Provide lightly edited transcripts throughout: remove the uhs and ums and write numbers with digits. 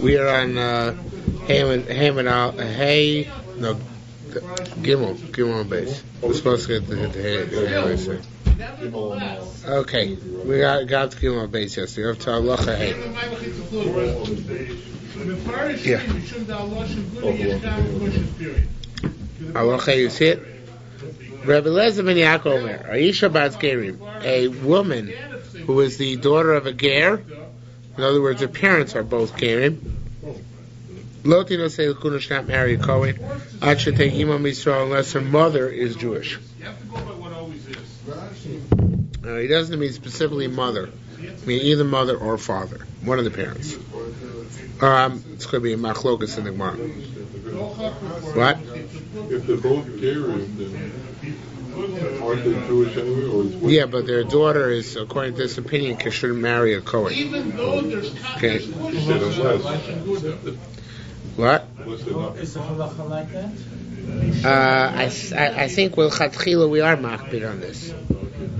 We are on Gimel base. We're supposed to get the base. Okay, we got to Gimel base yesterday. We have to Halacha Hey. Yeah. Halacha, you see it? Rabbi Lezer ben Yaakov Omer, Aisha Bat Gerim, a woman who is the daughter of a ger. In other words, her parents are both gerim. Lotino say Lakuna should not marry a Kohen. I should take Imam Yisrael unless her mother is Jewish. He doesn't mean specifically mother. I mean either mother or father, one of the parents. It's going to be a machlokas in the Gemara. What? If they're both gerim, then aren't they Jewish anyway? Or is yeah, but their daughter is, according to this opinion, shouldn't marry a Kohen. Okay. What? Is the halacha like that? I think with Chatchila we are machbir on this.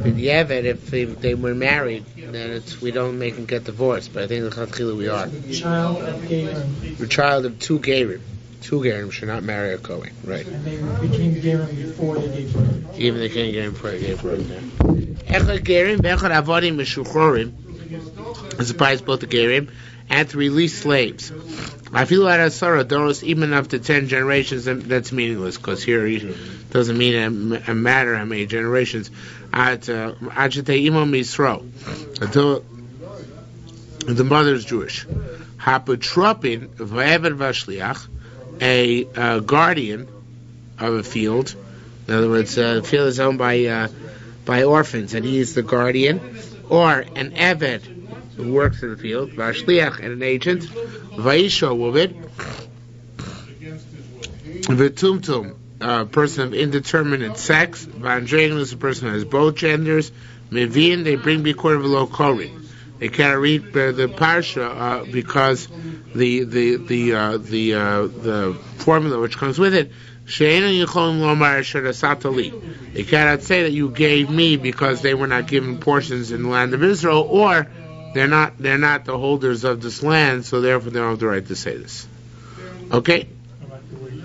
But yeah, but if they were married, then we don't make them get divorced. But I think with Chatchila we are. Child of gerim. The child of two gerim. Two gerim should not marry a Kohen, right? And they became gerim before they gave birth. Even they can't get him before they gave birth. Echad gerim, v'echad avodim meshuchorim. It applies both to gerim and to release slaves. I feel like Asara Doros, even up to 10 generations, that's meaningless, because here it doesn't mean a matter how many generations. Until the mother is Jewish. Haputropin v'eved v'ashliach, a guardian of a field. In other words, the field is owned by orphans, and he is the guardian, or an eved who works in the field, v'ashliach, and an agent, v'isha, woman, v'tumtum, a person of indeterminate sex, v'andregnus, a person who has both genders, mevin, they bring bikurim v'lo kori. They can't read the parsha because the formula which comes with it. They cannot say that you gave me because they were not given portions in the land of Israel, or they're not the holders of this land, so therefore they don't have the right to say this. Okay?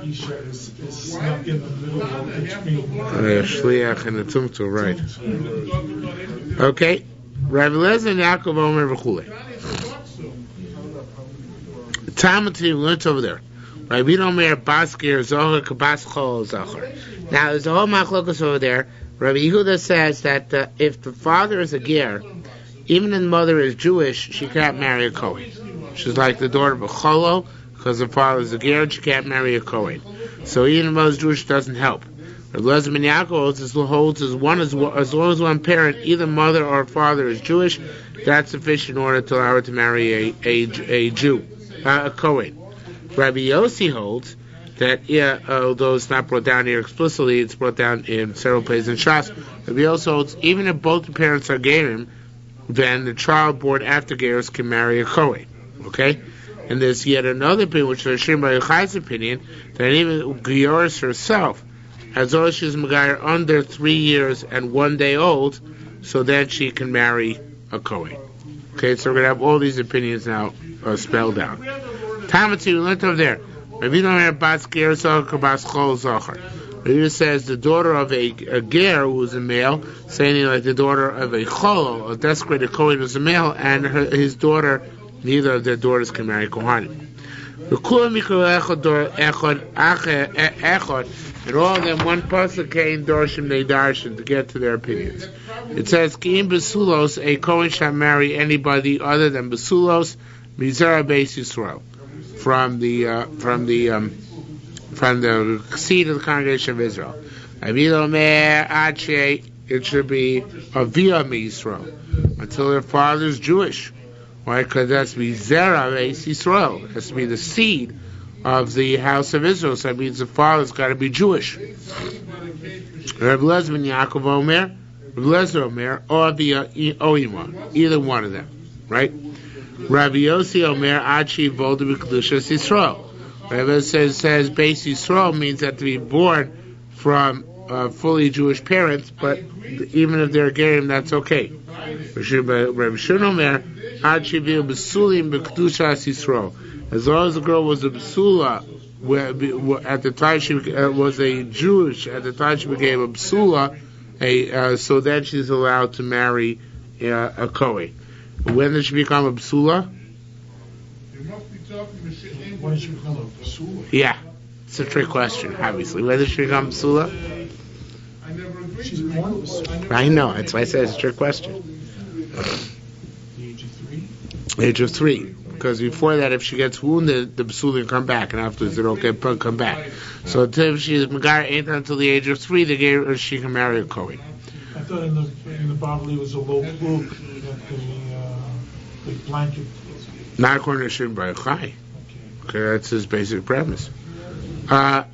Isha is snuck in the middle of between. Shliach and the Tumtu, right. Okay? Rabbi Lezer and Yaakov Omer v'chulei. Talmud learned over there. Rabbi Omer Basker Zohar Kabas Chol Zohar. Now there's a whole machlokas over there. Rabbi Yehuda says that if the father is a ger, even if the mother is Jewish, she can't marry a Kohen. She's like the daughter of a Cholo, because the father is a ger, she can't marry a Kohen. So even if the mother is Jewish, doesn't help. Rabbi Lezer ben Yaakov holds as long as one parent, either mother or father, is Jewish, that's sufficient in order to allow her to marry a Jew, a Kohen. Rabbi Yossi holds that, although it's not brought down here explicitly, it's brought down in several places in Shas. Rabbi Yossi holds even if both the parents are gerim, then the child born after gerus can marry a Kohen. Okay? And there's yet another opinion, which is Shimon Bar Yochai's opinion, that even Georis herself, as long as she's Megayer under 3 years and 1 day old, so then she can marry a Kohen. Okay, so we're going to have all these opinions now spelled out. Talmud learned over there. Rabbi Yehuda says the daughter of a ger who's a male, saying like the daughter of a chol, a desecrated Kohen who's a male, and his daughter, neither of their daughters can marry Kohanim. And all of them, one pasuk came Dorshim they darshan to get to their opinions. It says, "Ki'im besulos, a Kohen shall marry anybody other than besulos, mizera beis Yisrael, from the seed of the congregation of Israel. It should be avia Yisrael until their father is Jewish. Why? Because that's mizera beis Yisrael. It has to be the seed of the house of Israel. So that means the father's got to be Jewish. Rabbi Lezer ben Yaakov Omer, Rabbi Lezer Omer, or the Oima, either one of them, right? Rabbi Yossi Omer, Achi Volda B'Kedushas Yisrael. Rabbi says Beis Yisrael means that to be born from fully Jewish parents, but even if they're gerim, that's okay. Rabbi Shimon Omer, Achi B'Sulim B'Kedushas Yisrael. As long as the girl was a Psula, at the time she was a Jewish, at the time she became a Psula, so then she's allowed to marry a Kohen. When did she become a Psula? When did she become a psula? Yeah, it's a trick question, obviously. When did she become Psula? She's born a psula. I know, that's why I said it's a trick question. The age of 3? Age of 3. Because before that, if she gets wounded, the Psula can come back, and afterwards they don't come back. So if she's Megar ain't until the age of 3, she can marry a Kohen. I thought in the Bible it was a low cloak that the blanket. Not according to Shin Baruch Chai. Okay, that's his basic premise. Tai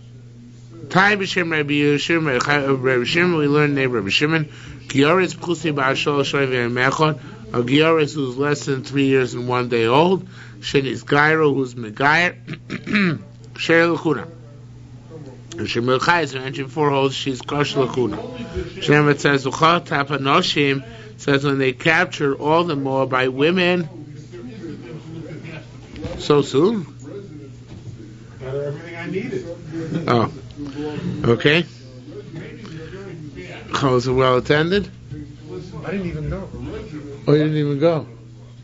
b'shem Rabbi Shimon, we learned name Rabbi Shimon. Gioris pchusi ba'ashol shoy v'emechon. A Gioris who's less than 3 years and 1 day old. Shenis Gairo who's Megayer. Sher l'chuna. And Shem Melchai is mentioned 4 holds. She's kosh l'chuna. Shem it says Uchot tapanoshim says when they captured all the Moabite women. So soon? Got everything I needed. Oh. Okay. Was it well attended? I didn't even go. Oh, you didn't even go?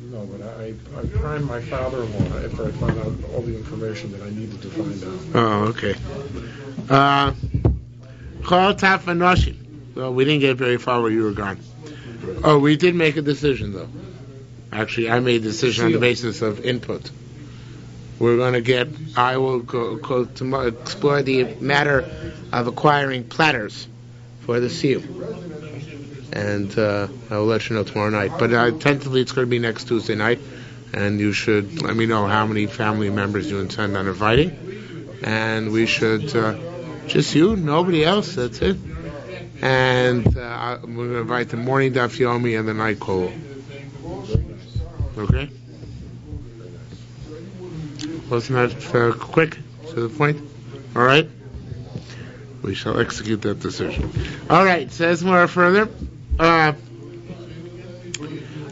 No, but I primed my father-in-law after I found out all the information that I needed to find out. Oh, okay. Chol tapanoshim. Well, we didn't get very far where you were gone. Oh, we did make a decision, though. Actually, I made a decision on the basis of input. We're going to I will go to explore the matter of acquiring platters for the shiur. And I will let you know tomorrow night. But tentatively it's going to be next Tuesday night. And you should let me know how many family members you intend on inviting. And we should, just you, nobody else, that's it. And we're going to invite the morning daf yomi and the night kol. Okay? Wasn't that quick to the point? All right. We shall execute that decision. All right. Says more further.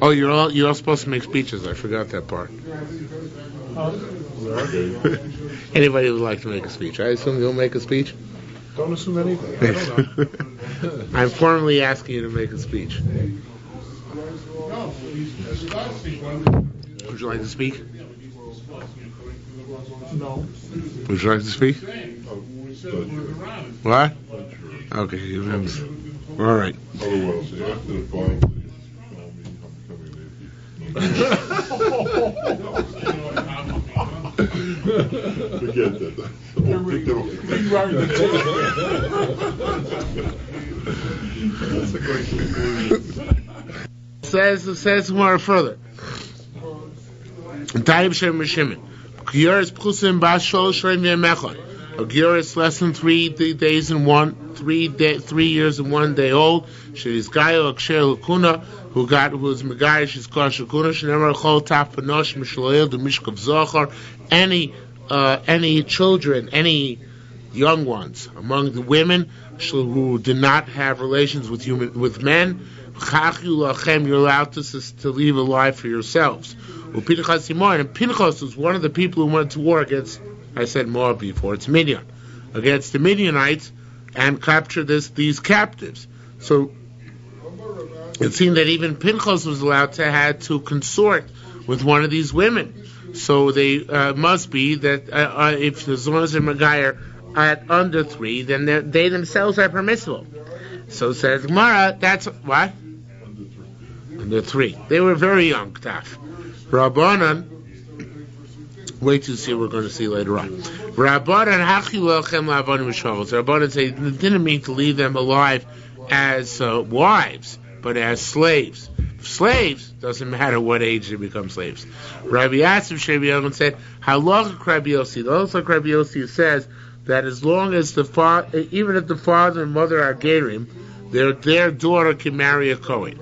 You're all supposed to make speeches. I forgot that part. Anybody would like to make a speech? I assume you'll make a speech. Don't assume anything. I don't know. I'm formally asking you to make a speech. Would you like to speak? No. Would you like to speak? What? Okay, all right. Otherwise, after the final, please tell me I'm becoming Forget that. That's a great conclusion. Says more further. Taib Shem Shimon. Gioris pchusim ba'ashol shoy v'emechon. A Gioris less than 3 days and 3 years and 1 day old. She's Gayo Aksher Lakuna, who was Megai, she's Kosh Lakuna. She never chol taf panosh mishloel the mishkav zochar. Any children, any young ones among the women who did not have relations with men, you're allowed to leave alive for yourselves. And Pinchas was one of the people who went to war against, I said Moab before, it's Midian, against the Midianites and captured these captives. So it seemed that even Pinchas was allowed to consort with one of these women. So they must be that if as long as they're Megayer at under 3, then they themselves are permissible. So says Gemara, that's what? Under 3. They were very young, Taf. Rabbanan, wait to see what we're going to see later on. Rabbanan say it didn't mean to leave them alive as wives, but as slaves. Slaves, doesn't matter what age they become slaves. Rabbi Yasif Shebi Yogan said, Halach Rabbi Yossi. The also Rabbi Yossi says that as long as even if the father and mother are Gerim, their daughter can marry a Kohen.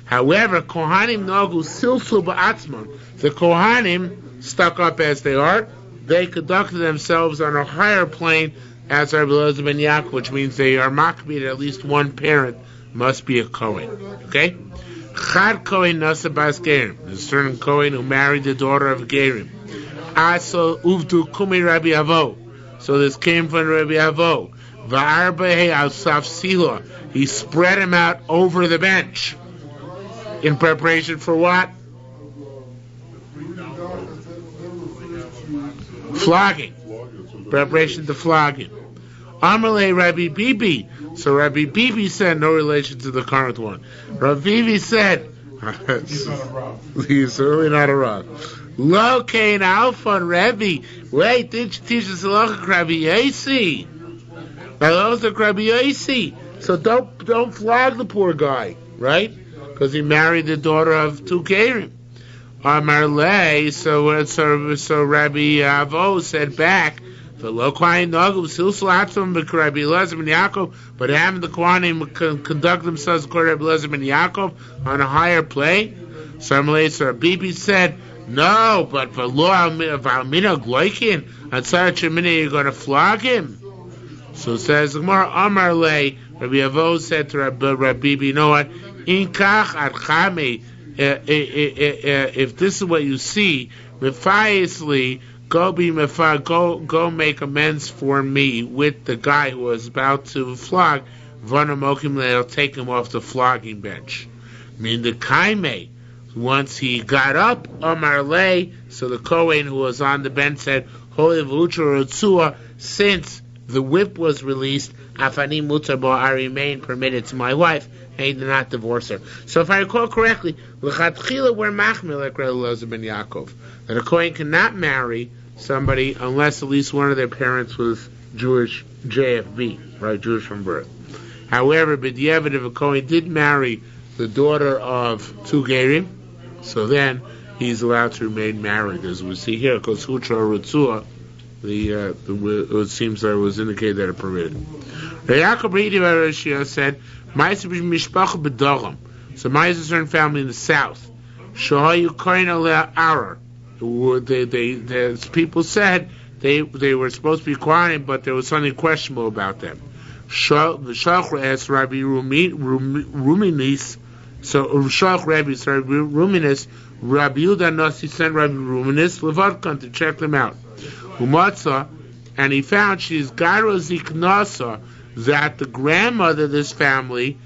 However, Kohanim Nagu Silsu Ba'atzman, the Kohanim, stuck up as they are, they conducted themselves on a higher plane as Rabbi Elazar ben Yaakov, which means they are makbid, at least one parent must be a Kohen. Okay? Chad Kohen Nasa Bas Gerim. There's a certain Kohen who married the daughter of Gerim. Aso uvdu kumi Rabbi Avo. So this came from Rabbi Avo. Va'arbahe al saf sila. He spread him out over the bench. In preparation for what? Flogging. Preparation to flogging. Amalei Rabbi Bibi. So Rabbi Bibi said, no relation to the current one. Rabbi Bibi said, He's not a rob. he's certainly not a rock. Lo kain alfon Rebbe. Wait, didn't you teach us halacha Rabbi Yossi? Halacha Rabbi Yossi. So don't flog the poor guy, right? Because he married the daughter of two Kerim. Amar lei. So Rabbi Avo said back. But having the Kohanim conduct themselves according to Rabbi Elazar ben Yaakov on a higher plane. So Bibi said, no, but for law of Almina Gloikin, on such a minute you're going to flog him. So says the Gemara, Amar lei, Rabbi Avo said to Rabbi Bibi, you know what? Inkach ad chame, if this is what you see, mefayisli, go make amends for me with the guy who was about to flog. Vanamokim, they'll take him off the flogging bench. I mean, the kaime, once he got up, Amar lei, so the Kohen who was on the bench said, Holy Vucha, since the whip was released, Afani Mutar, I remain permitted to my wife, and he did not divorce her. So if I recall correctly, L'chatchila were machmir like Rabbi Elazar ben Yaakov, that a Kohen cannot marry somebody unless at least one of their parents was Jewish JFB, right, Jewish from birth. However, b'diavad, if a Kohen did marry the daughter of two Gerim, so then he's allowed to remain married, as we see here, because Hutra Ritzua, it seems that it was indicated that it permitted. Yaakov Rishia said, Ma'aser mishpacha b'dacham. So Ma'aser is a certain family in the south. Shahayu kohen aleh arar. People said they were supposed to be quiet, but there was something questionable about them. Shach asked Rabbi Ruminis. So Shach Rabbi Ruminis. Rabbi Yudah Nasi sent Rabbi Ruminis Levatkan to check them out. Umatzah, and he found she's Garo Ziknasa, that the grandmother of this family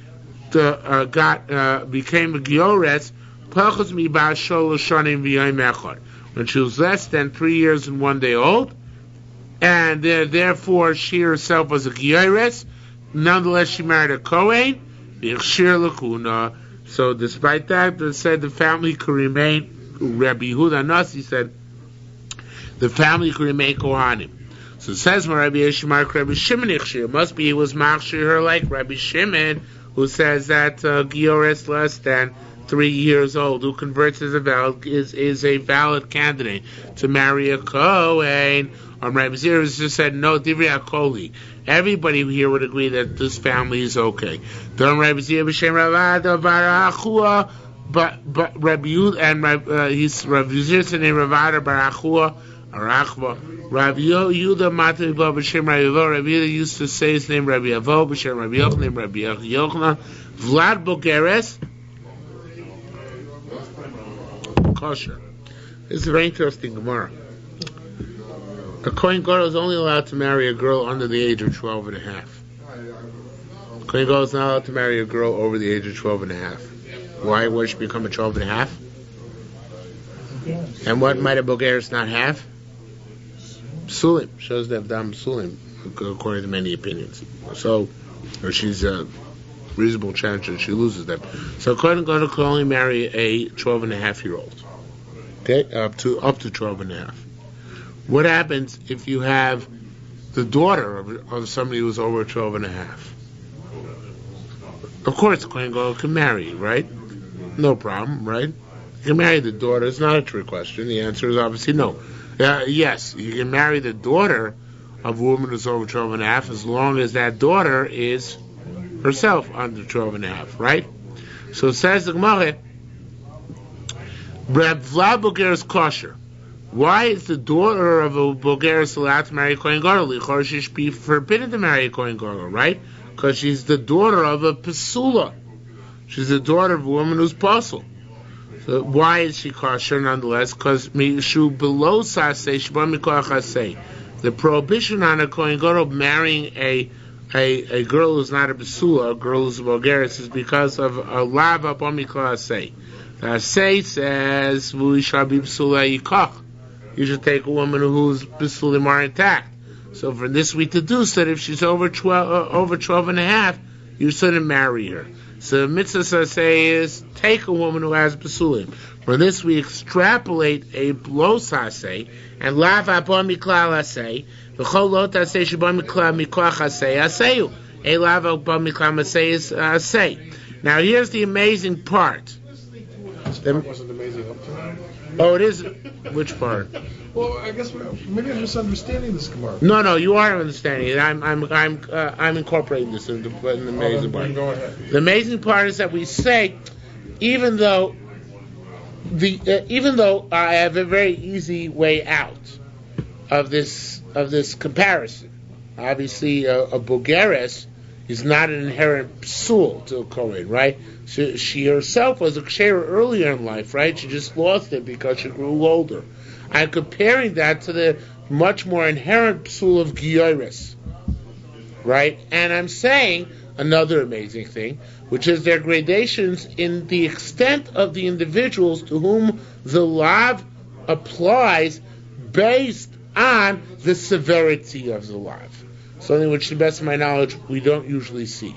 became a Giores Pachos Miba Sholosh Shanim V'Yom Echad, when she was less than 3 years and 1 day old, and therefore she herself was a Giores. Nonetheless, she married a Kohen, B'Chshir Lakuna. So despite that, they said the family could remain. Rabbi Yehuda Nasi said the family could remain Kohanim. So it says Rabbi Yeshimar Rabbi Shimon Ichshir. Must be he was Machshir her like Rabbi Shimon, who says that Giores less than 3 years old who converts as a valid is a valid candidate to marry a Kohen. Rabbi Zir just said no, Divrei Akoli. Everybody here would agree that this family is okay. Don't Rabbi Zir b'shem Ravada Barachua, but Rabbi Yud and Rabbi Zir said name Ravada Barachua Arachva. Rabbi Yehuda Matei Bo b'shem Rabbi Avo. Rabbi Yehuda used to say his name Rabbi Avo b'shem Rabbi Yochanan, Rabbi Yochanan. Vlad Bogeres. Kosher. This is a very interesting Gemara. A Kohen Gadol is only allowed to marry a girl under the age of 12 and a half. A Kohen Gadol is not allowed to marry a girl over the age of 12 and a half. Why? Why should she become a 12 and a half? And what might a Bogeres not have? Psulim. Shows that Dam Psulim, according to many opinions. So, or she's a reasonable chance that she loses them. So a Kohen Gadol can only marry a 12 and a half year old. Okay? Up to 12 and a half. What happens if you have the daughter of somebody who's over 12 and a half? Of course, the Kohen Gadol can marry, right? No problem, right? You can marry the daughter. It's not a trick question. The answer is obviously no. Yes, you can marry the daughter of a woman who's over 12 and a half as long as that daughter is herself under 12 and a half, right? So it says the Gemara, Reb Vlad Bogeres kosher. Why is the daughter of a Bogeres allowed to marry a Kohen Gadol? Or she should be forbidden to marry a Kohen Gadol, right? Because she's the daughter of a Pesula. She's the daughter of a woman who's puzzle. Why is she kosher nonetheless? Because mishu below saseh sheba mikoach haseh. The prohibition on a kohen gadol marrying a girl who's not a besula, a girl who's a bogeres, is because of a lava b'mikol haseh. The haseh says v'hu shabi besula yikach. You should take a woman whose besulim are intact. So from this we deduce that if she's over 12 and a half, you shouldn't marry her. So the mitzvah say is take a woman who has basulim. From this we extrapolate a below saseh and lava b'miklal haseh. V'chol lo taseh sheba mikoach haseh haseyu. A lava b'miklal haseh is haseh. Now here's the amazing part. That wasn't amazing up to now. Oh, it is. Which part? Well, I guess maybe I'm misunderstanding this Gemara. No, you are understanding it. I'm incorporating this in the amazing part. Go ahead. The amazing part is that we say, even though I have a very easy way out of this comparison. Obviously, a bogeres is not an inherent psul to a kohen, right? She herself was a ksheira earlier in life, right? She just lost it because she grew older. I'm comparing that to the much more inherent psul of giyoris, right? And I'm saying another amazing thing, which is their gradations in the extent of the individuals to whom the lav applies based on the severity of the lav. Something which, to the best of my knowledge, we don't usually see.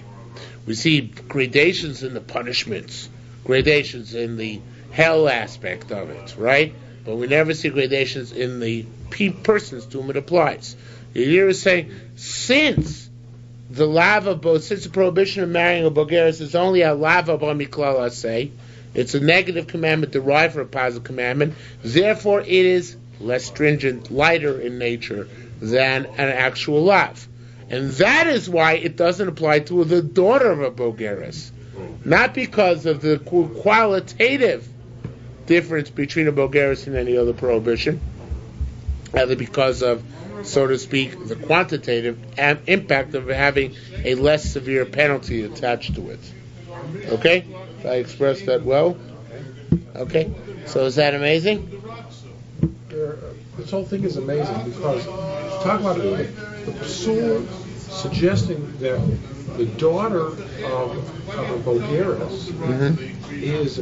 We see gradations in the punishments, gradations in the hell aspect of it, right? But we never see gradations in the persons to whom it applies. Here is saying, since the prohibition of marrying a bogeres is only a lava b'miklal haseh, it's a negative commandment derived from a positive commandment, therefore it is less stringent, lighter in nature than an actual lav. And that is why it doesn't apply to the daughter of a bogeres. Not because of the qualitative difference between a bogeres and any other prohibition, rather because of, so to speak, the quantitative impact of having a less severe penalty attached to it. Okay? I expressed that well? Okay? So is that amazing? This whole thing is amazing because talk about the psul suggesting that the daughter of a bogeres is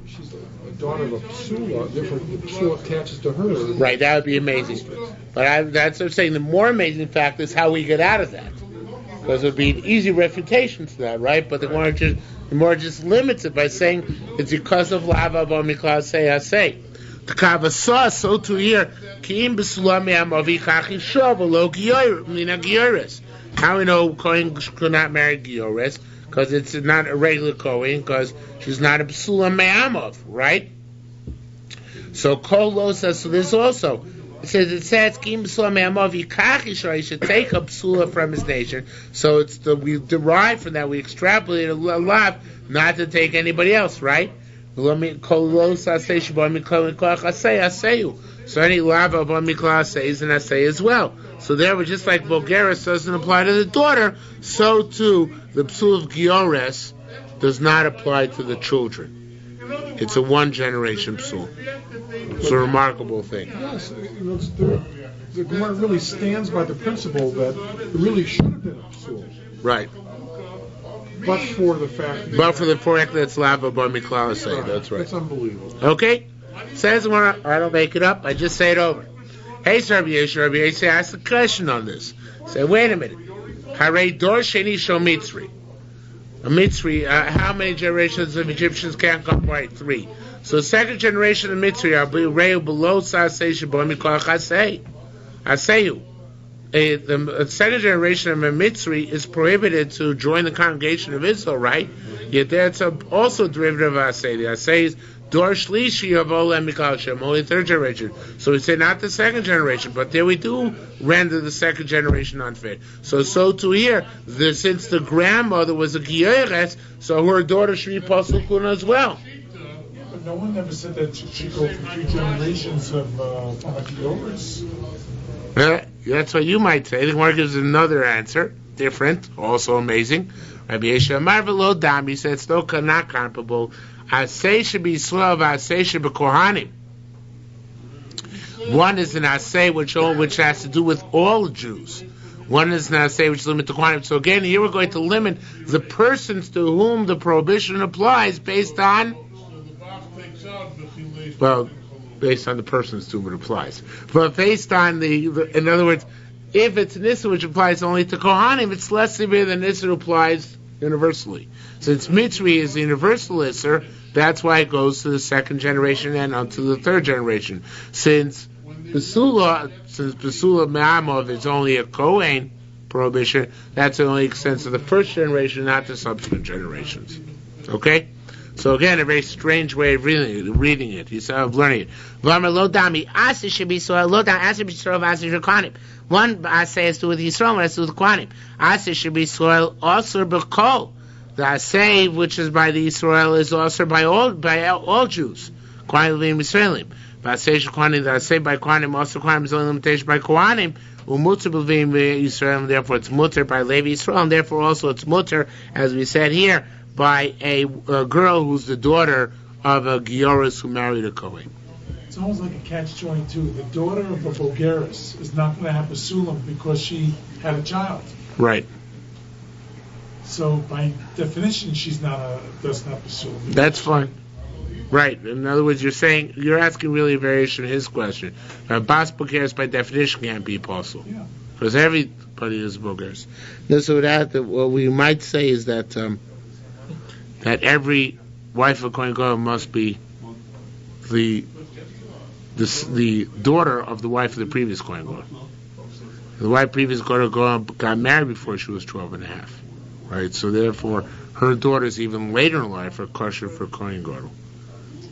she's a daughter of a psula, therefore the psula attaches to her. Right, that would be amazing. But that's what I'm saying. The more amazing fact is how we get out of that, because it would be an easy refutation to that, right? But the more just limits it by saying it's because of lava b'miklal haseh. The kavasa, so to here, ki'im b'sulami amavi chachi shav lo giyoris. How we know Kohen could not marry giyoris? Because it's not a regular Kohen, because she's not a b'sula me'amav, right? So Kolo says, so this also, it says ki'im b'sula me'amav yikachi shav, he should take a b'sula from his nation. So we derive from that, we extrapolate a lot, not to take anybody else, right? So any lava b'miklal is an asay as well. So there, just like bogeres doesn't apply to the daughter, so too the psul of giores does not apply to the children. It's a one generation psul. It's a remarkable thing. Yes, the Gemara really stands by the principle that it really should have been a psul. Right. But for the fact that it's lava b'miklal asay. That's right. That's unbelievable. Okay? Says I don't make it up, I just say it over. Hey, Rabbi Yeshua, ask a question on this. Say, wait a minute. Harei dor sheni shel Mitzri. A Mitzri, how many generations of Egyptians can't come right? 3. So second generation of Mitzri are below saseh shebo mikoach haseh. Hasehu. The second generation of a Mitzri is prohibited to join the congregation of Israel, right? Yet that's also a derivative of Asay. The Asay is Dor Shlishi of Olem Mikal Shem, only third generation. So we say not the second generation, but there we do render the second generation unfit. So too here, since the grandmother was a Giyeres, so her daughter should be Pasul Kuna as well. But no one ever said that she go through 3 generations of Giyeres. That's what you might say. The Gemara gives another answer, different, also amazing. Rabbi Yeshua Amar v'lo dam, he said it's not comparable. Asay should be Yisrael, Asay should be Kohanim. One is an Asay which has to do with all Jews. One is an Asay which is limited to Kohanim. So again, here we're going to limit the persons to whom the prohibition applies based on, well, based on the persons to whom it applies. But based on in other words, if it's an Issur which applies only to Kohanim, it's less severe than Issur applies universally. Since Mitzri is the universal Issur, that's why it goes to the second generation and on to the third generation. Since Besula Me'amov is only a Kohen prohibition, that's only extends to the first generation, not to subsequent generations. Okay? So again, a very strange way of reading it. You saw of learning it. One Asay has to do with Yisrael, one has to do with Kohanim. Asay should be soil also b'kol. The Asay, which is by the Yisrael, is also by all Jews. Kohanim being Yisraelim. Asay Kohanim, the Asay by Kohanim, also Kohanim is only limitation by Kohanim. Umutzah b'vim Yisrael, and therefore it's mutter by Levi Yisrael, and therefore also it's mutter, as we said here, by a girl who's the daughter of a Gioris who married a Kohen. It's almost like a catch-22. The daughter of a Bogeris is not going to have a Sulam because she had a child. Right. So by definition, doesn't have a Sulam. That's fine. Right. In other words, you're asking really a variation of his question. Bas Bogeris by definition can't be apostle. Yeah. Because everybody is Bogeris. So what we might say is that that every wife of Kohen Gadol must be the daughter of the wife of the previous Kohen Gadol. The wife previous Kohen Gadol got married before she was 12 and a half, right? So therefore, her daughters even later in life are kosher for Kohen Gadol.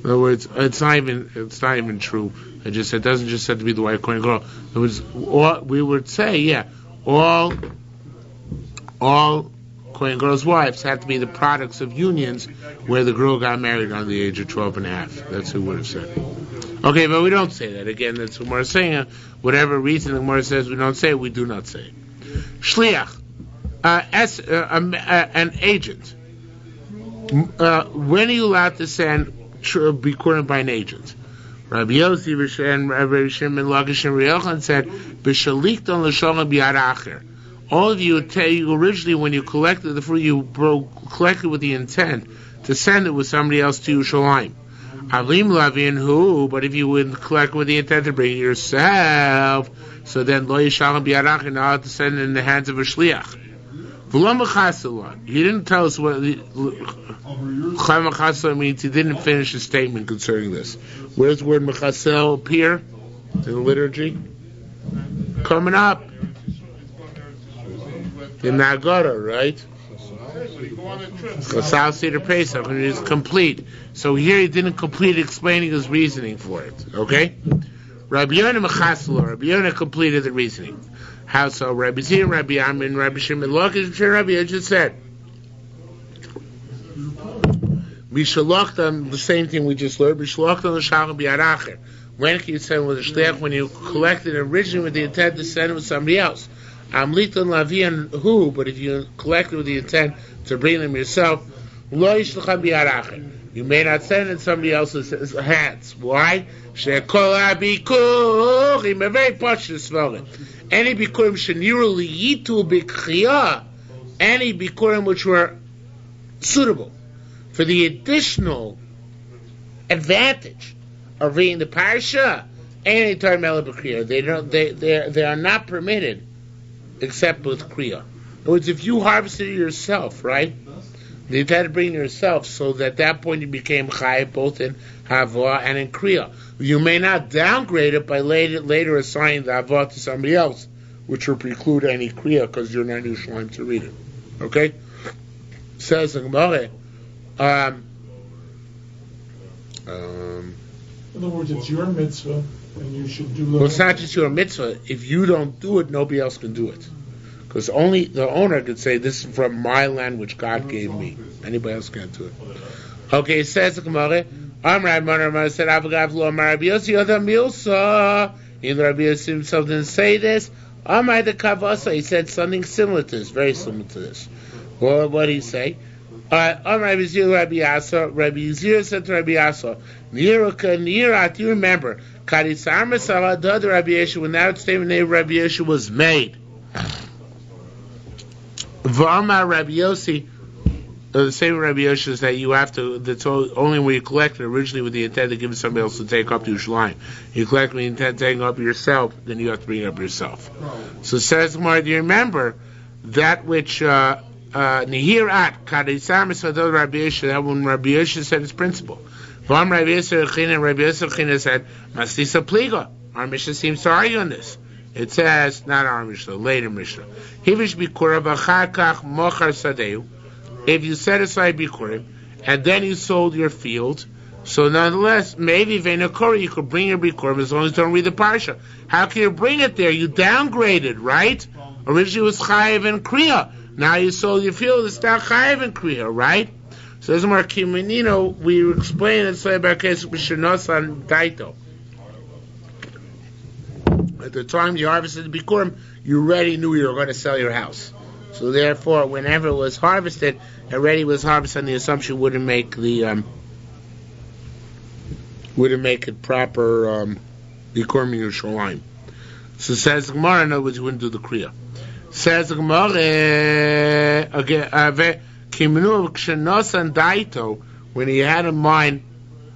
In other words, it's not even true. It doesn't just have to be the wife of Kohen Gadol. In other words, we would say, all Kohen Gadol's wives have to be the products of unions where the girl got married on the age of 12 and a half. That's who would have said. Okay, but we don't say that. Again, that's what we're saying. Whatever reason the Gemara says we don't say it, we do not say it. Shliach, an agent. When are you allowed to send Bikurim by an agent? Rabbi Yossi and Rabbi Shimon Lakish and Yochanan said, "B'shalichton l'shalom b'yad acher." All of you originally, when you collected the fruit, you collected with the intent to send it with somebody else to Yerushalayim. Avlim Lavin who, but if you would collect with the intent to bring it yourself, so then lo yishalom b'yadach, you're not allowed to send it in the hands of a shliach. He didn't tell us what Chayim means. He didn't finish his statement concerning this. Where's the word mechasel appear in the liturgy? Coming up. In Nagara, right? South Seder Pesach, and it is complete. So here he didn't complete explaining his reasoning for it. Okay? Rabbi Yonah Mechasel, Rabbi Yonah completed the reasoning. How so? Rabbi Zir, Rabbi Amin, Rabbi Shimon Lakish, Rabbi Yonah just said. Bishalachtam, the same thing we just learned. Bishalachtam l'shalom b'yad acher. When can you send with a shliach? When you collected originally with the intent to send it with somebody else. Amliton lavian who, but if you collect it with the intent to bring them yourself, lo yishlacham b'yad acher. You may not send it in somebody else's hands. Why? She'kol ha'bikurim, a very pashut svara. Any bikurim sheniru liyitu b'kchiyah, any bikurim which were suitable for the additional advantage of reading the parsha, any time they are not permitted except with kriya. In other words, if you harvested it yourself, right? You had to bring it yourself, so that at that point you became chayav both in havah and in kriya. You may not downgrade it by later assigning the havah to somebody else, which will preclude any kriya because you're not Yerushalmi to read it. Okay? Says the Gemara. In other words, it's your mitzvah, and you should do it. Well, it's not just your mitzvah. If you don't do it, nobody else can do it. Because only the owner could say, this is from my land which God gave me. Anybody else can't do it. Okay, it says the Gemara, Amar said, Avagav lo Amar Rabbi Yossi Adam Milsa. Either Rabbi Yossi himself didn't say this. Amar the Kavasa, he said something similar to this, very similar to this. Well, what did he say? Rabbi Yizir said to Rabbi Asa, Nirat, you remember, Kadisar Masala Dad Rabbi Yeshu, when that statement of Rabbi Yeshu was made. V'amar Rabbi Yossi, the same Rabbi Yossi is that you have to, that's only when you collect it originally with the intent to give it to somebody else to take up to Yerushalayim. You collect with the intent of taking up yourself, then you have to bring it up yourself. So says Gemara, do you remember that which, Nihirat, Kadisar Masala Rabbi Yeshu, that when Rabbi Yossi said his principle. V'am Rabbi Yossi said, Mastisa Pliga. Our Mishnah seems to argue on this. It says, not our Mishnah, later Mishnah. Hivish Bikkurim v'achar mochar sadeu. If you set aside Bikkurim, and then you sold your field, so nonetheless, maybe Venakori, you could bring your Bikkurim as long as you don't read the Parsha. How can you bring it there? You downgraded, right? Originally it was Chayev and Kriya. Now you sold your field, it's now Chayev and Kriya, right? So this is more Kiminino, we explain it so about case B'Shenosan Daito. At the time you harvested the Bikurim, you already knew you were going to sell your house. So therefore, whenever it was harvested, already was harvested, and the assumption wouldn't make it proper Bikurim in Yerushalayim. So says the Gemara, in other words, you wouldn't do the Kriya. Says the Gemara, when he had in mind,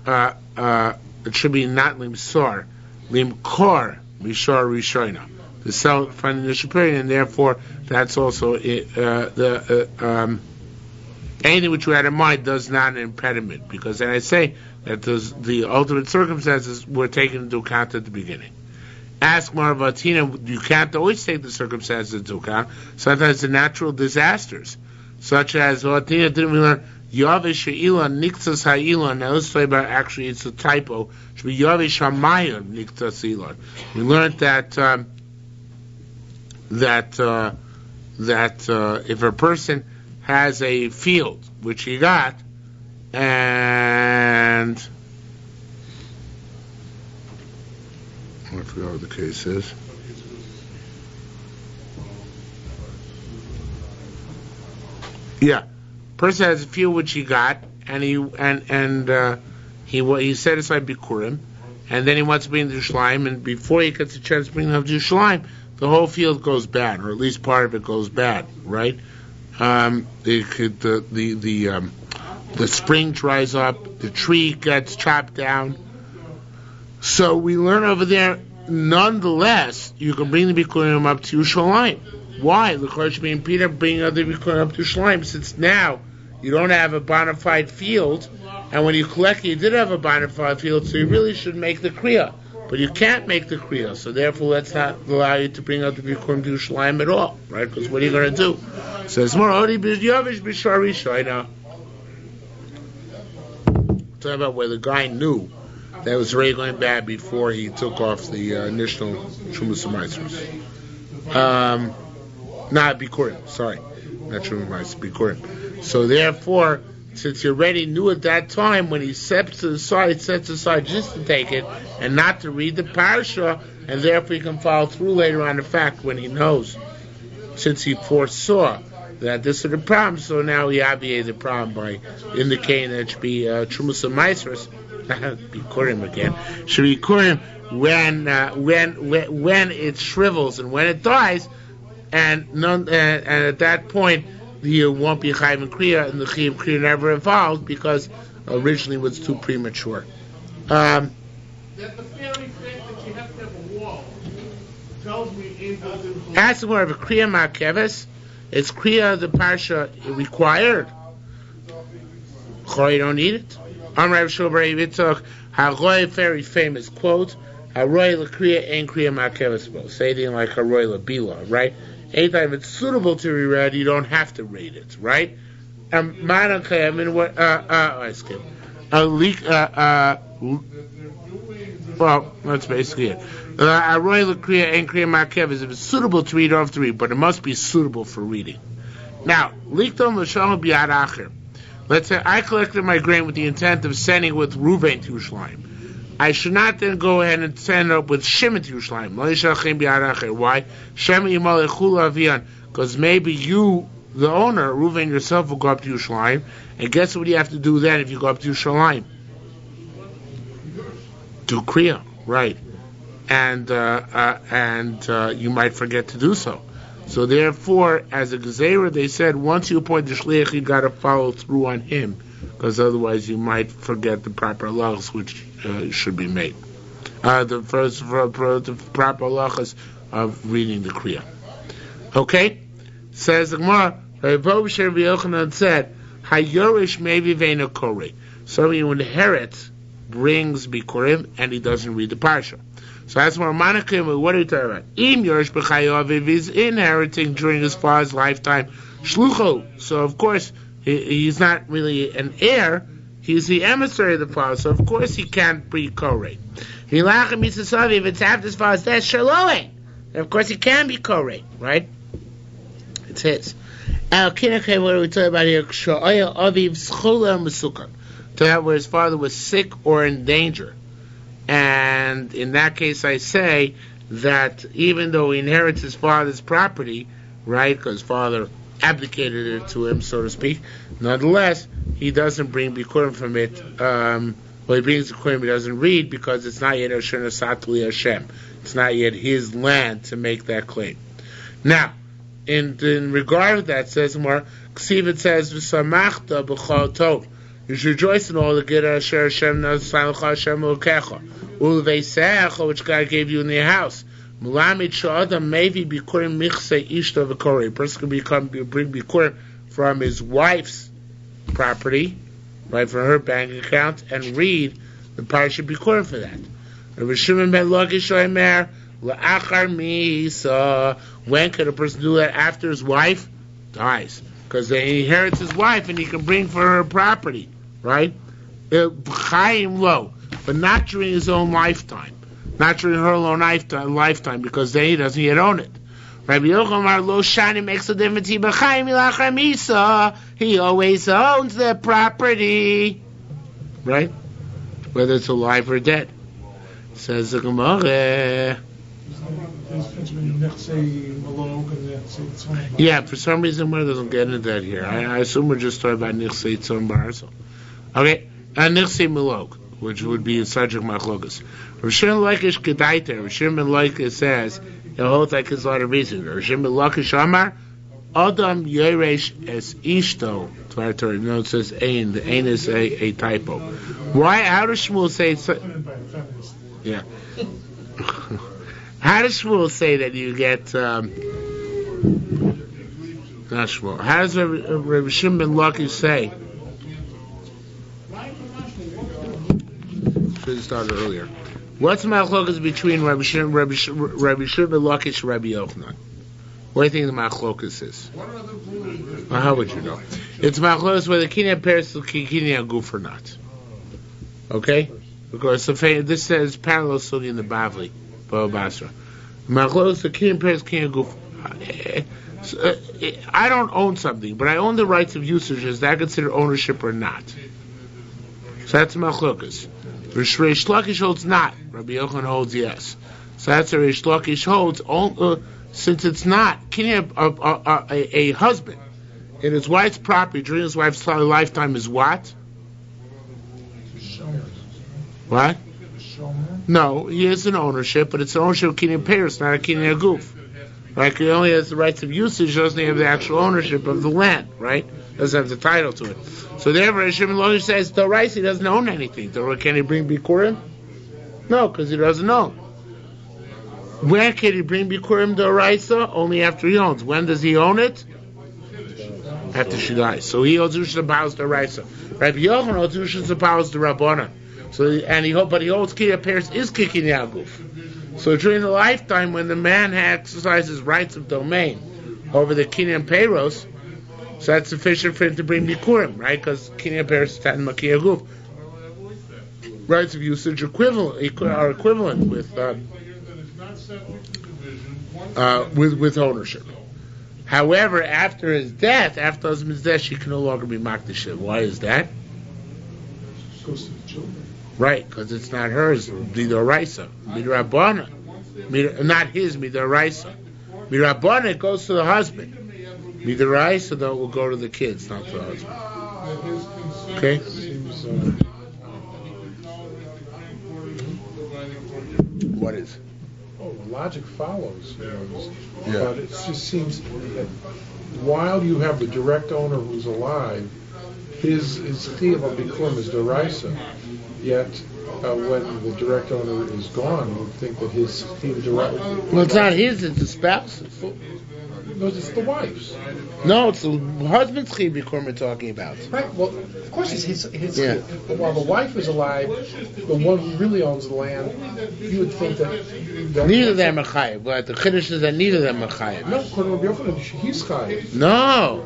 it should be not limsor, limkor. Mishar Rishoina, to sell it from the initial period, and therefore that's also anything which you had in mind does not an impediment, because then I say that the ultimate circumstances were taken into account at the beginning. Ask Marvatina, you can't always take the circumstances into account. Sometimes the natural disasters, such as Vatina didn't we learn Yavish Ilan Niktas Ha'ilan. Now let's talk about, actually it's a typo. It should be Yavish Hamayon Niktas Ilan. We learned that if a person has a field which he got, and I forgot what the case is. Yeah. Person has a field which he got, and he set aside Bikurim, and then he wants to bring the Yerushalayim, and before he gets a chance to bring them to Yerushalayim, the whole field goes bad, or at least part of it goes bad, right? The spring dries up, the tree gets chopped down. So we learn over there, nonetheless, you can bring the Bikurim up to Yerushalayim. Why? The Chodesh being Peter bringing other Bikurim up to Yerushalayim, since now you don't have a bona fide field, and when you collect it, you did have a bona fide field, so you really should make the Kriya. But you can't make the Kriya, so therefore let's not allow you to bring out the Bikurim to Yerushalayim at all, right? Because what are you going to do? So it's more Odi B'Yavish B'Shar Rishoina. Talking about where the guy knew that it was already going bad before he took off the initial Shumas Maisros. Not Bikurim, sorry. Not Shumas Maisros, Bikurim. So therefore, since you already knew at that time, when he sets aside just to take it, and not to read the parasha, and therefore he can follow through later on the fact when he knows, since he foresaw that this is the problem, so now he obviated the problem by indicating that it should be Trumas and Maisros, Bikurim again, should be Bikurim when it shrivels and when it dies, and at that point you won't be Chayiv and Kriya, and the Chayiv and Kriya never evolved because originally it was too premature. That the very fact that you have to have a wall tells me as more of a Kriya Makeves, it's Kriya the Parsha required. You don't need it. Rav Shulbar Yitzchak Haroy, very famous quote, Haroy LaKriya ain't Kriya Makeves. Say anything like Haroy LaBila, right? Anytime it's suitable to be read, you don't have to read it, right? Well, that's basically it. If it's suitable to read, you don't have to read, but it must be suitable for reading. Now, let's say I collected my grain with the intent of sending with Ruvain to Yerushalayim. I should not then go ahead and send it up with Shimon to Yerushalayim. Why? Because maybe you the owner, Reuven yourself, will go up to Yerushalayim, and guess what you have to do then if you go up to Yerushalayim? Do Kriya, right? And you might forget to do so. So therefore, as a Gezerah, they said, once you appoint the Shliach, you got to follow through on him, because otherwise you might forget the proper halachas which should be made. The proper halachas of reading the Kriya. Okay? Says the Gemara, Rabbi Yochanan said, Hayorish maybe veina kore. Somebody who inherits brings Bikurim and he doesn't read the Parsha. So that's more Manakim. What are you talking about? Im Yerush b'chayav, if he's inheriting during his father's lifetime, Shlucho. So of course he's not really an heir. He's the emissary of the father. So of course he can't be Koreh. If it's after his father's death, Shaloe. And of course he can be Koreh, right? It's his. What are we talking about here? To that where his father was sick or in danger. And in that case I say that even though he inherits his father's property, right, because father abdicated it to him, so to speak, nonetheless, he doesn't bring Bikurim from it. He brings Bikurim, he doesn't read because it's not yet Asher Nasatli Hashem. It's not yet his land to make that claim. Now, in regard to that, says more, Ksiv says, V'samachta b'chol tov. You should rejoice in all the good Asher Hashem Nasatli Hashem Ukecha. Ulveisecha, which God gave you in your house. Mulamid Sha'adam maybe Bikurim Michse Ishta V'Korei. A person can bring Bikurim from his wife's property, right, from her bank account, and read the Parsha Bikurim for that. Rabbi Shimon ben Lakish Omer, La'achar Misa. When could a person do that? After his wife dies. Because he inherits his wife and he can bring for her property, right? Chaim lo, but not during his own lifetime. Not during her own lifetime, because then he doesn't yet own it. Rabbi Yochanan lo shani makes a difference. He always owns the property, right? Whether it's alive or dead. Says the Gemara. Yeah, for some reason, Gemara doesn't get into that here. I assume we're just talking about Nichsei Tzon Barasel. Okay, and Nichsei Milok, which would be a subject machlokas. Rav Shimon Lakish Gedaiter. Rav Shimon Lakish says it holds like his lot of reason. Rav Shimon Lakish Amar Adam Yeresh es Ishto. No, it says Ein. The Ein is a typo. Why? How does Shmuel say? Yeah. How does Shmuel say that you get? Not Shmuel. How does Rav Shimon Lakish say? Should have started earlier. What's the machlokas between Rabbi Shimon Lakish and Rabbi Yochanan? What do you think the machlokas is? Well, how would you know? It's machlokas whether kinyan pairs to kinyan goof or not. Okay? Because this says parallel study in the Bavli, Bava Basra. Machlokas the kinyan pairs kinyan goof. I don't own something, but I own the rights of usage. Is that considered ownership or not? So that's machlokas. Reish Lakish holds not. Rabbi Yochanan holds yes. So that's what Reish Lakish holds. Since it's not, can you have a husband in his wife's property during his wife's lifetime is what? What? No, he is an ownership, but it's an ownership of Kinyan Peiros, not a Kinyan Goof. Right? He only has the rights of usage, doesn't have the actual ownership of the land, right? Doesn't have the title to it. So therefore, Shimon Lakish says, Dorais, he doesn't own anything. Can he bring Bikurim? No, because he doesn't own. When can he bring Bikurim Doraisa? Only after he owns. When does he own it? After she dies. So he owns Ushas Abaus Doraisa. Rabbi Yochanan owns Ushas Abaus Dorabona. But he holds Kinyan Peiros is Kikin Yaguf. So during the lifetime when the man exercises rights of domain over the Kinyan Peiros, so that's sufficient for him to bring Bikurim, right? Because Kinyan Peiros is Tatan Makia Guf. Rights of usage are equivalent with ownership. However, after his death, after husband's death, she can no longer be Makdashah. Why is that? Goes to the children. Right, because it's not hers, Midoraisa. Midrabana. Not his, Midoraisa. Midrabana, it goes to the husband. Midaraisa though will go to the kids, not the husband. Okay. Seems, What is? oh, logic follows. Yeah. But it just seems that while you have the direct owner who's alive, his shiur bikurim is deraisa. Yet when the direct owner is gone, you would think that his shiur deraisa. Well, it's not his; it's the spouse's. No, it's the wife's. No, it's the husband's shiur bikurim we're talking about. Right. Well, of course it's his Yeah. shiur. But while the wife is alive, the one who really owns the land, you would think that Neither of them are chayiv. But the chiddush is that neither of them are chayiv. No, according to Rabbi Yochanan, he's chayiv. No.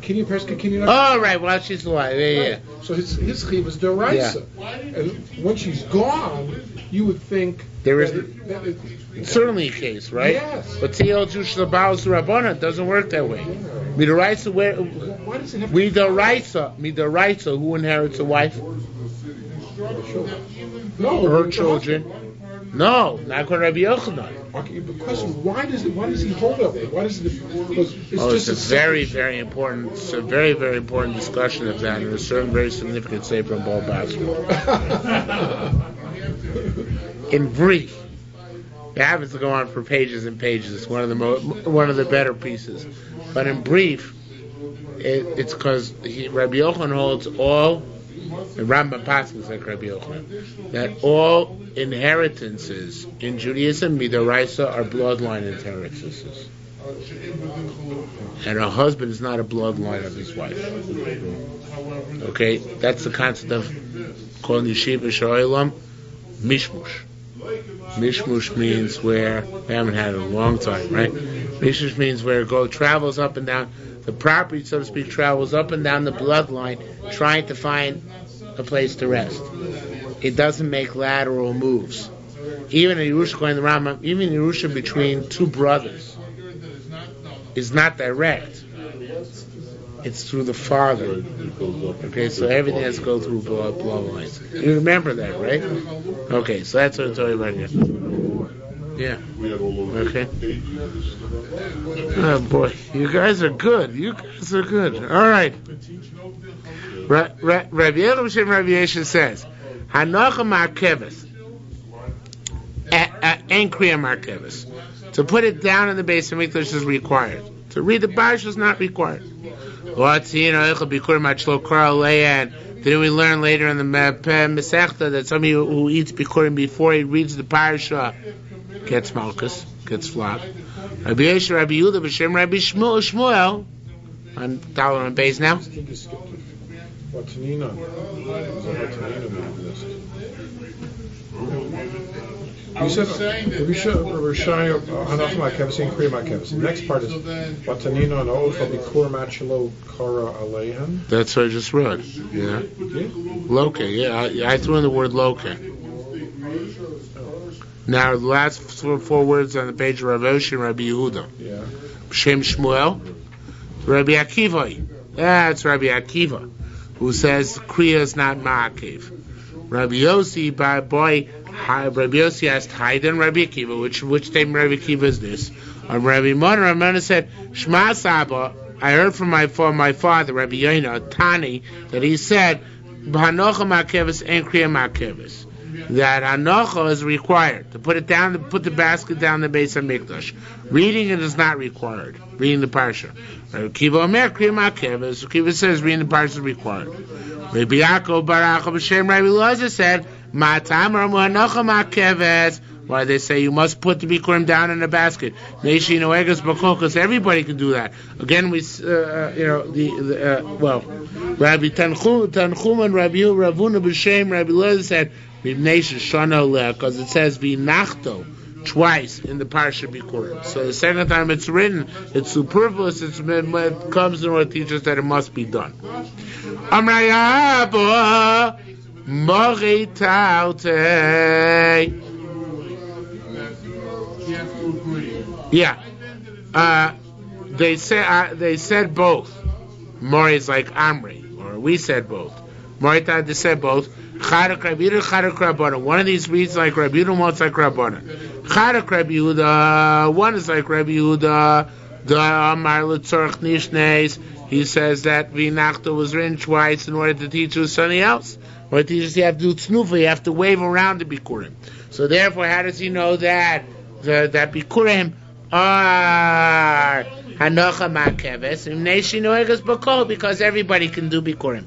Kini Perska, Kini. Oh, right. While she's alive, yeah. So his shiur is deraisa. And when she's gone, you would think There is that It's certainly a case, right? Yes. But Tiyel Jush Labaus Rabbana doesn't work that way. Midaraisa, where? Why does it have Midaraisa, who inherits a wife? No, Her children. No, not according to Rabbi Yochanan. Okay, the question: Why does he hold up? Why does it? It's a very, very important. It's a very, very important discussion of that, and a certain very significant sefer in Ball basketball. In brief, it happens to go on for pages and pages. It's one of the better pieces. But in brief, it's because Rabbi Yochanan holds all, and Rambam Paskin like Rabbi Yochanan, that all inheritances in Judaism, midaraisa, are bloodline inheritances. And a husband is not a bloodline of his wife. Okay, that's the concept of called yeshiva shoelam mishmush. Mishmush means where we haven't had it in a long time, right? Mishmush means where it travels up and down the property, so to speak, travels up and down the bloodline, trying to find a place to rest. It doesn't make lateral moves. Even in Yerusha, going the Rambam, even in Yerusha between two brothers, is not direct. It's through the father. Okay, so everything has to go through bloodlines. You remember that, right? Okay, so that's what I'm talking about here. Yeah. Okay. Oh boy, you guys are good. All right. Rabbi Yerushalmi Rabbi Yeshe says, Hanocha markeves, and kriya markeves. To put it down in the base of Mikdash is required. To read the Baruch is not required. Didn't we learn later in the Masechta that somebody who eats Bikurim before he reads the Parasha gets malchus, gets flogged? Rabbi Yeshe, Rabbi Yehuda, B'Shem Rabbi Shmuel, on Dollar and base now. You said Rishayim Hanach Ma'Keves and Kriya Ma'Keves. The next part is Vatanina and Ofa Bikurim Achelo Kara Aleihan. That's what I just read. Yeah. Loke. Yeah, I threw in the word loke. Now the last four words on the page are Rav Oshi and Rabbi Yehuda. Yeah. Shem Shmuel, Rabbi Akiva. That's Rabbi Akiva, who says Kriya is not Ma'akev. Rabbi Yossi, Rabbi Yossi asked Haydn Rabbi Akiva, which statement Rabbi Akiva is this? Rabbi Mona said, Shema Saba, I heard from my father, Rabbi Yoina, Tani, that he said, Hanocha Ma'akeves and Kriya Ma'akeves. That Hanocha is required. To put it down, to put the basket down the base of Mikdash. Reading it is not required. Reading the Parsha. Rabbi Akiva Omer Kriya Ma'akeves. Akiva says reading the Parsha is required. Rabbi Yaakov Baruch B'Shem Rabbi Elazar said, why they say you must put the Bikurim down in a basket. Because everybody can do that. Again, Rabbi Tanchum and Rabbi Ravuna B'Shem Rabbi Elazar said, because it says V'nachto twice in the Parsha Bikurim. So the second time it's written, it's superfluous. It comes in what teaches that it must be done. Amrayabo Moritaute. Yeah. They said both. Mori is like Amri, or we said both. Moritaute, they said both. Charak Rabbi Yehuda, Charak Rabbana. One of these reads like Rabbi Yehuda, one's like Rabbana. Charak Rabbi Yehuda, one is like Rabbi Yehuda. The Amar L'Tzorch Nishnes, he says that V'nachta was written twice in order to teach you something else. Or to teach us you have to do tznufa, you have to wave around the Bikurim. So therefore, how does he know that? That Bikurim are Hanocha Ma'keves, Imneshi Noegas Bakol, because everybody can do Bikurim.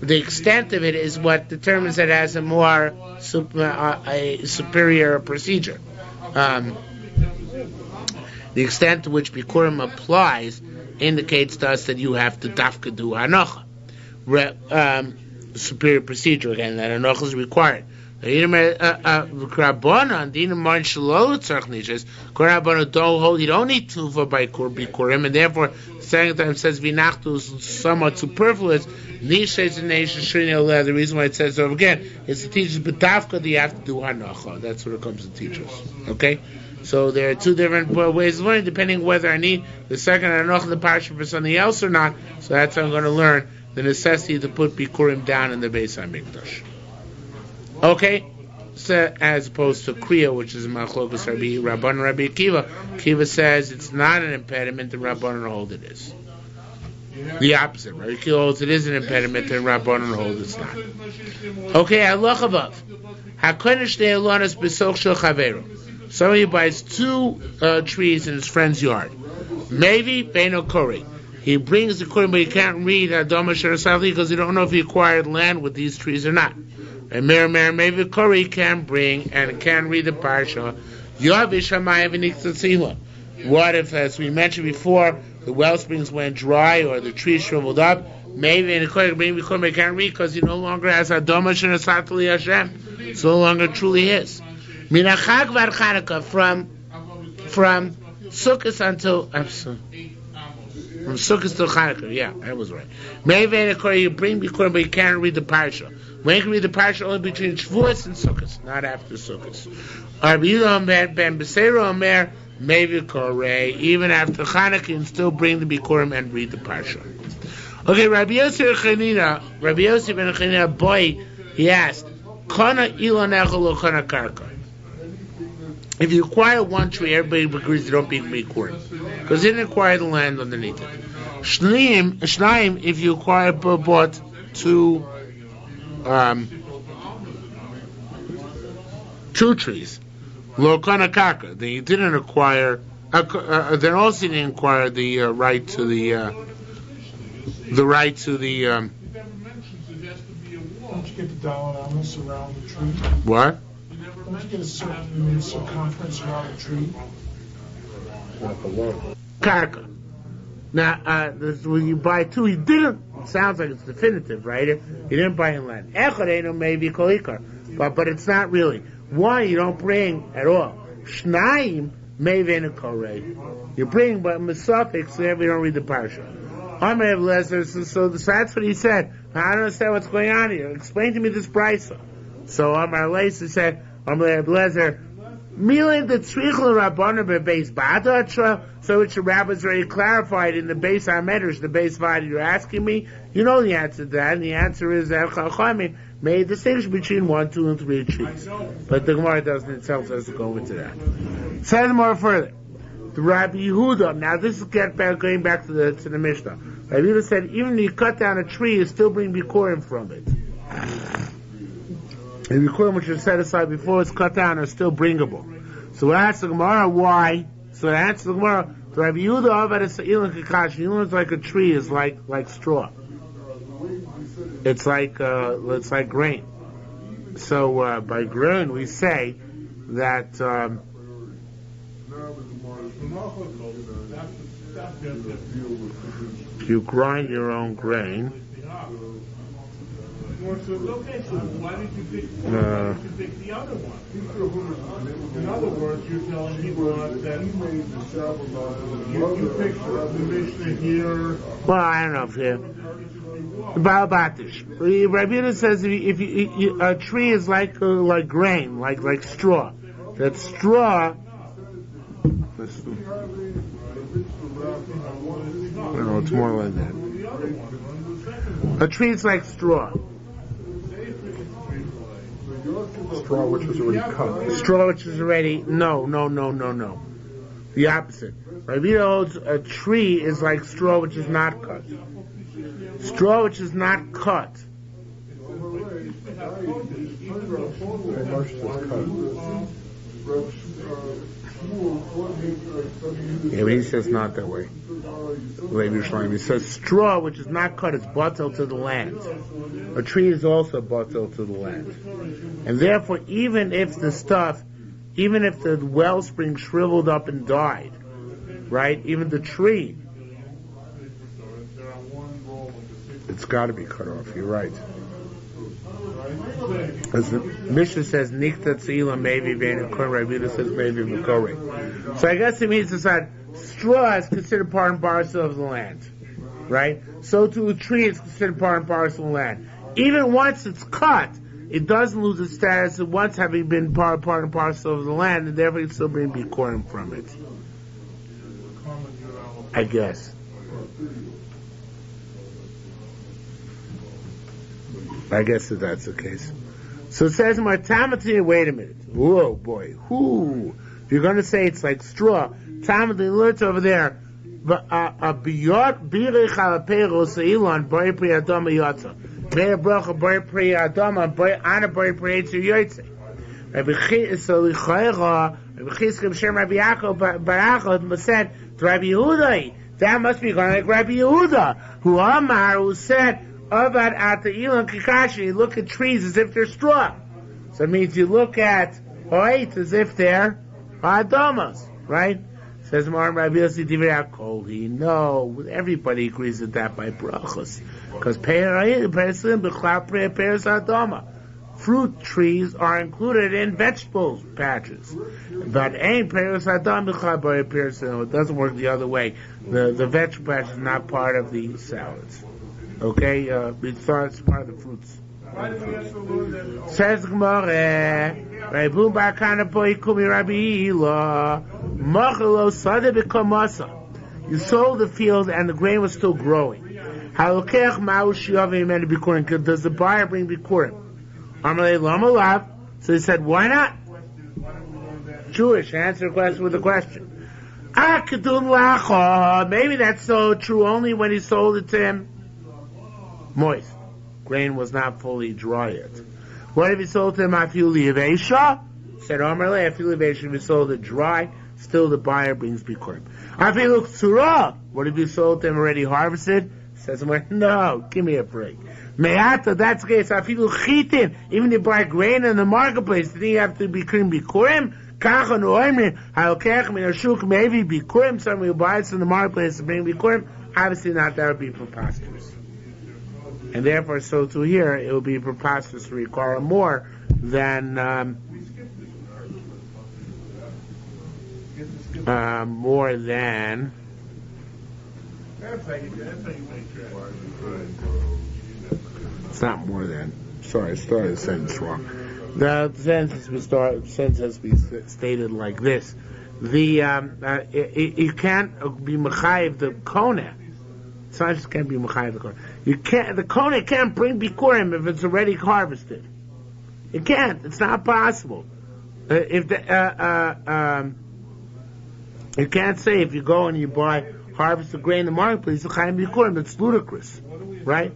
The extent of it is what determines that it has a more a superior procedure. The extent to which Bikurim applies indicates to us that you have to dafka do Hanocha. Superior procedure again, that Hanocha is required. Rabbanan don't hold, you don't need tuva by Bikurim, and therefore the second time it says Vinachtu is somewhat superfluous. The reason why it says so again is to teach us B'tafka that you have to do Hanocha. That's what it comes to teach us. Okay? So there are two different ways of learning depending whether I need the second Hanocha the parsha for something else or not. So that's how I'm going to learn the necessity to put Bikurim down in the Beis HaMikdash. Okay, so as opposed to Kriya, which is Machlokas Rabban and Rabbi Akiva. Akiva says it's not an impediment, and Rabban hold it is. The opposite, Rabbi Akiva holds it is an impediment, and Rabban hold it's not. Okay, Allah Chavav. Hakonish de'elonas b'soch shel chaveru. Somebody buys two trees in his friend's yard. Maybe Beino Kori. He brings the Kurim, but he can't read Adama Sharasali because he don't know if he acquired land with these trees or not. And maybe Kori can bring and can read the parsha. What if, as we mentioned before, the well springs went dry or the trees shriveled up? Maybe in the Kori can't read because he no longer has Adama Sharasali Hashem. It's no longer truly his. Minachag var Chanukah from Sukkot until from Sukkot to Chanukah, yeah, that was right. Maybe you bring Bikurim, but you can't read the parsha. When you can read the parsha only between Shavuos and Sukkot, not after Sukkot. Ben Beseru Omer, maybe Korei, even after Chanukah, you can still bring the Bikurim and read the parsha. Okay, Rabbi Yosef ben Chanina, boy, he asked, Kana Ilonecha lo Kana Karka. If you acquire one tree, everybody agrees you don't be Bikurim, because they didn't acquire the land underneath it. Shnaim, if you bought two trees, lo kana karka, they didn't acquire. They also didn't acquire the right to the. Don't you get the dollar amounts around the tree? What? Don't you get a certain circumference around the tree? Karka. Now, when you buy two, he didn't. It sounds like it's definitive, right? He didn't buy in land. Echadenu maybe kolikar, but it's not really. One, you don't bring at all. Shnaim maybe in a korei. You bring, but in the suffix, so we don't read the parsha. So that's what he said. I don't understand what's going on here. Explain to me this brisa. So Amar Leisa said, Amar Lezer, Milan the Tzrichel Rabbana beBeis Ba'adatra, so which the rabbis already clarified in the Beis HaMedrash, the Beis Vadi. You're asking me? You know the answer to that, and the answer is that Chachamim made a distinction between 1, 2, and 3 trees. But the Gemara doesn't itself has to go into that. Say more further. The Rabbi Yehuda. Now this is going back to the Mishnah. Rabbi Yehuda said even if you cut down a tree, you still bring Bikurim from it. The Bikurim which was set aside before it's cut down are still bringable. So we ask the Gemara why. So the answer to the Gemara, the Rabbi Yehuda Avad is like a tree is like straw. It's like grain. So by grain we say that. You grind your own grain. Okay, so why did you pick the other one? In other words, you're telling me that you picked the Mishnah here. Well, I don't know if you. Ba'abatish. Rabbi Yehuda says if you, a tree is like grain, like straw. That straw. No, it's more like that. A tree is like straw. Straw which was already cut. Straw which is already no. The opposite. Rabbi Yehuda holds a tree is like straw which is not cut. Straw which is not cut. Yeah, but he says not that way. He says straw which is not cut is batel to the land. A tree is also batel to the land. And therefore, even if the wellspring shriveled up and died, right? Even the tree, it's got to be cut off. You're right. As the Mishnah says, "Nikta tzila maybe vein kor." Rabbi Yehuda says maybe v'kori. So I guess it means that straw is considered part and parcel of the land, right? So too a tree is considered part and parcel of the land. Even once it's cut, it doesn't lose its status of once having been part and parcel of the land, and therefore it's still being bikurim from it. I guess. I guess that that's the case. So it says, "Martamati." Wait a minute. Whoa, boy. Whoo. If you're going to say it's like straw, Tamati learns over there. Biyot birei chalapero seilan boi pri adama yotza. Mei bracha boi pri adama boi ana boi pri etzu yotze. Rabbi Chizkiah Shem Rabbi Yaakov Barachot said to Rabbi Yehuda, that must be going like Rabbi Yehuda, who said, Avad at the Ilan Kikashi, you look at trees as if they're straw. So it means you look at Hoyt as if they're Adomas, right? Says Maram Rabbi Yossi Divrei HaKol. No, everybody agrees with that by brachos. Because fruit trees are included in vegetables patches. But ain't pears Adam it doesn't work the other way. The vegetable patch is not part of the salads. Okay, it's part of the fruits. Says Gemara, Rabbi Bakana boy kumi Rabbi Hila, Machalo Sada bekamasa. You sold the field and the grain was still growing. Halokech ma'ush yavim and bikurim. Does the buyer bring bikurim? Amalei Lamalav. So he said, why not? Jewish. Answer the question with a question. Akadun lacha. Maybe that's so true only when he sold it to him moist. Grain was not fully dry yet. What if he sold to him afili avesha? Said Amalei afili avesha. If he sold it dry, still the buyer brings bikurim. Afilu tzura. What if he sold to him already harvested? Says no, give me a break. Me'ata, that's the case. Afilu chitin, even if you buy grain in the marketplace, then you have to be bikurim. Kacha noimrin, halokech min hashuk maybe bikurim. Somebody who buys in the marketplace to bring bikurim, obviously not. That would be preposterous. And therefore, so to here, it would be preposterous to require more than It's not more than. Sorry, I started the sentence wrong. The sentence has to be stated like this: you can't be mechayev the kona. It's not just can't be mechayev the kona. The kona can't bring bikurim if it's already harvested. It can't. It's not possible. You can't say if you go and you buy harvest of grain in the marketplace, it's ludicrous, right?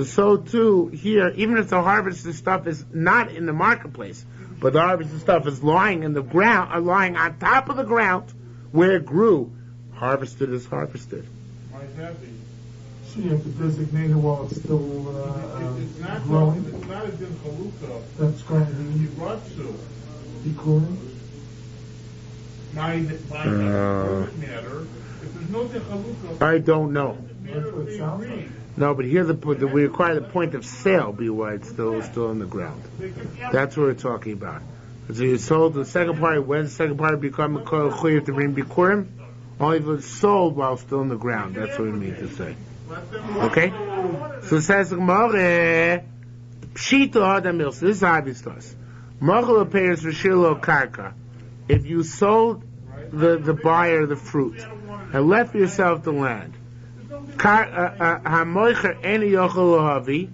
So too here, even if the harvested stuff is not in the marketplace, but the harvested stuff is lying in the ground, or lying on top of the ground where it grew, harvested is harvested. So you have to designate it while it's still growing. It's not a din chalukah. That's going to be bikurim. By that matter, if there's no din chalukah, I don't know. That's what it sounds like. No, but here we require the point of sale be why it's still in the ground. That's what we're talking about. So you sold the second party. When the second party become a chayyuv to bring bikurim, only if it's sold while still in the ground. That's what we mean to say. Okay. So it says Gemara pshita adam milsa. This is obvious to us. Machal payers for shilo karka. If you sold the buyer the fruit and left yourself the land. Hamoicher eni yochel lohavi.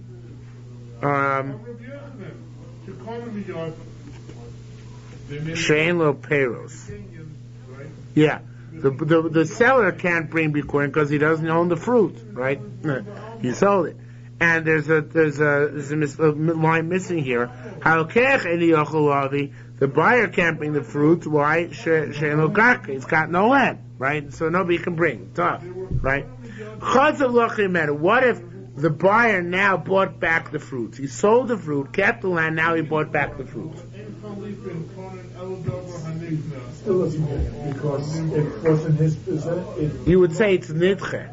Shein lo peros. Yeah. The seller can't bring bikurim because he doesn't own the fruit, right? He sold it. And there's a line missing here. The buyer can't bring the fruit. Why? He's got no land, right? So nobody can bring. Tough, right? What if the buyer now bought back the fruit? He sold the fruit, kept the land, now he bought back the fruit. Still doesn't get it, because it wasn't his business. You would say it's nidche.